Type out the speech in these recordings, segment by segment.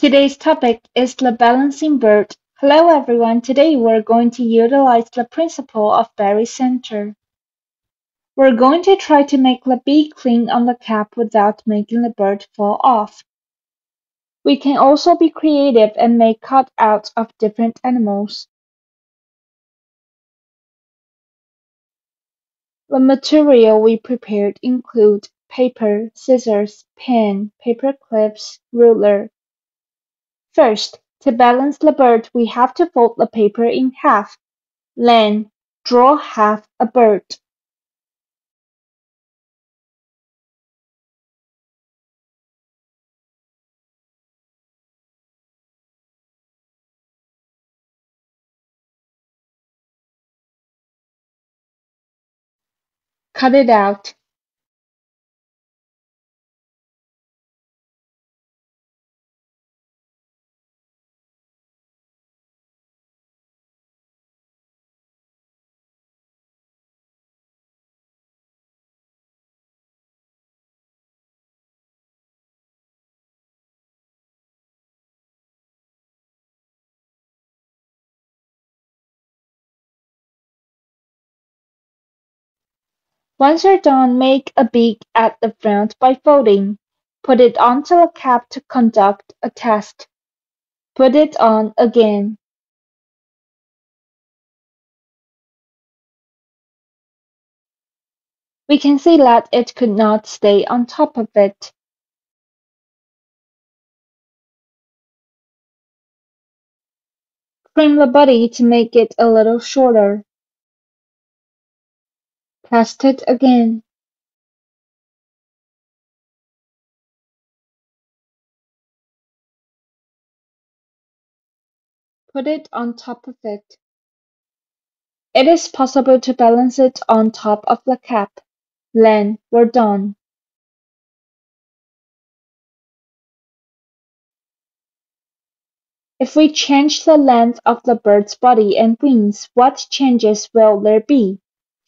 Today's topic is the balancing bird. Hello everyone, today we're going to utilize the principle of barycenter. We're going to try to make the beak cling on the cap without making the bird fall off. We can also be creative and make cutouts of different animals. The material we prepared include paper, scissors, pen, paper clips, ruler. First, to balance the bird we have to fold the paper in half. Then, draw half a bird. Cut it out. Once you're done, make a beak at the front by folding. Put it onto a cap to conduct a test. Put it on again. We can see that it could not stay on top of it. Trim the body to make it a little shorter. Test it again. Put it on top of it. It is possible to balance it on top of the cap. Then we're done. If we change the length of the bird's body and wings, what changes will there be?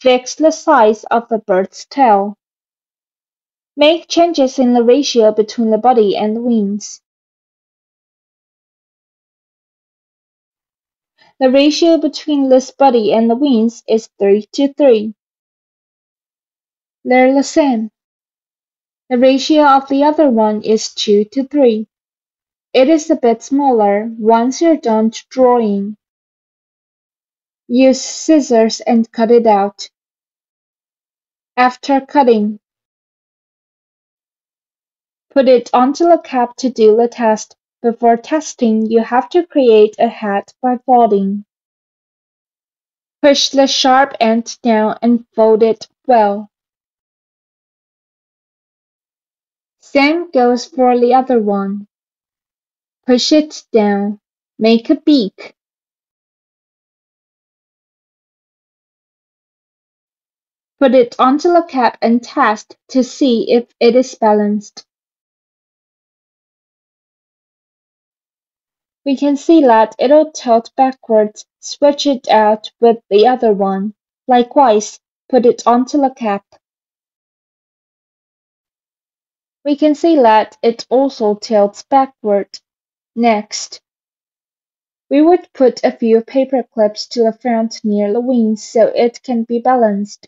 Fix the size of the bird's tail. Make changes in the ratio between the body and the wings. The ratio between this body and the wings is 3:3. They're the same. The ratio of the other one is 2:3. It is a bit smaller once you're done drawing. Use scissors and cut it out. After cutting, put it onto a cap to do the test. Before testing, you have to create a hat by folding. Push the sharp end down and fold it well. Same goes for the other one. Push it down. Make a beak. Put it onto the cap and test to see if it is balanced. We can see that it'll tilt backwards. Switch it out with the other one. Likewise, put it onto the cap. We can see that it also tilts backward. Next, we would put a few paper clips to the front near the wings so it can be balanced.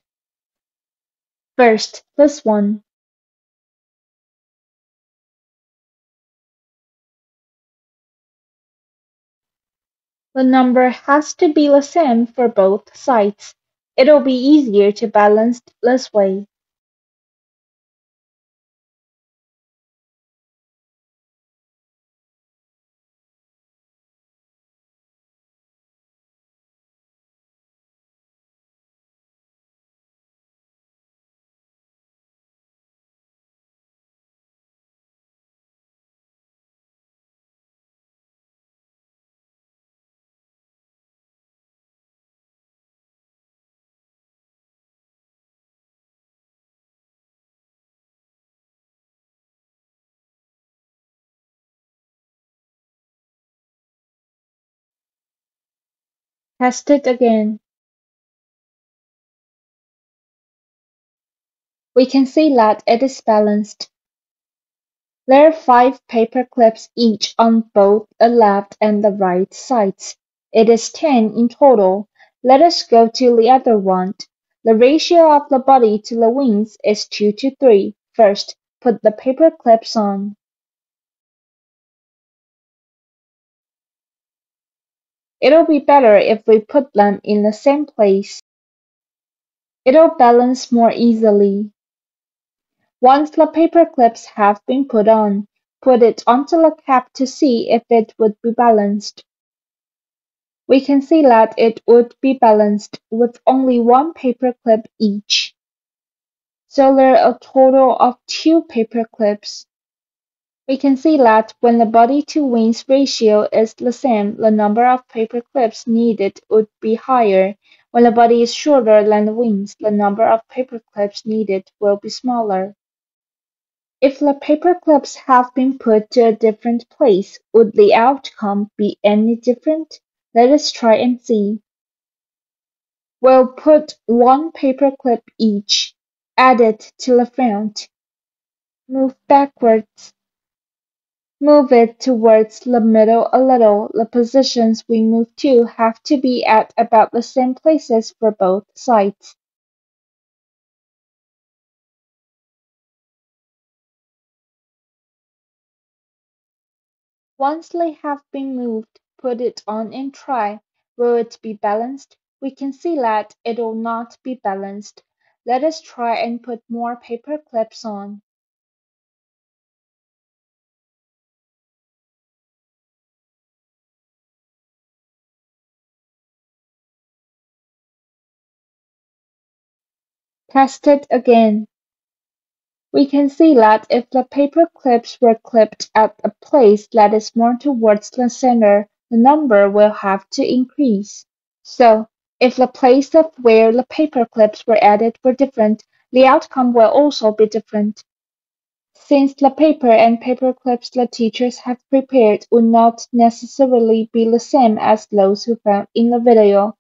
First, this one. The number has to be the same for both sides. It'll be easier to balance this way. Test it again. We can see that it is balanced. Layer 5 paper clips each on both the left and the right sides. It is 10 in total. Let us go to the other one. The ratio of the body to the wings is 2 to 3. First, put the paper clips on. It'll be better if we put them in the same place. It'll balance more easily. Once the paper clips have been put on, put it onto the cap to see if it would be balanced. We can see that it would be balanced with only one paper clip each. So there are a total of 2 paper clips. We can see that when the body to wings ratio is the same, the number of paper clips needed would be higher. When the body is shorter than the wings, the number of paper clips needed will be smaller. If the paper clips have been put to a different place, would the outcome be any different? Let us try and see. We'll put one paper clip each. Add it to the front. Move backwards. Move it towards the middle a little. The positions we move to have to be at about the same places for both sides. Once they have been moved, put it on and try. Will it be balanced? We can see that it'll not be balanced. Let us try and put more paper clips on. Test it again. We can see that if the paper clips were clipped at a place that is more towards the center, the number will have to increase. So, if the place of where the paper clips were added were different, the outcome will also be different. Since the paper and paper clips the teachers have prepared would not necessarily be the same as those we found in the video,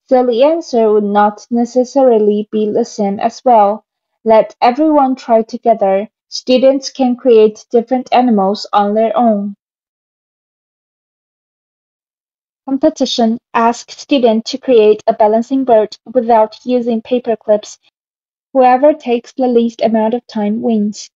so the answer would not necessarily be the same as well. Let everyone try together. Students can create different animals on their own. Competition. Ask students to create a balancing bird without using paper clips. Whoever takes the least amount of time wins.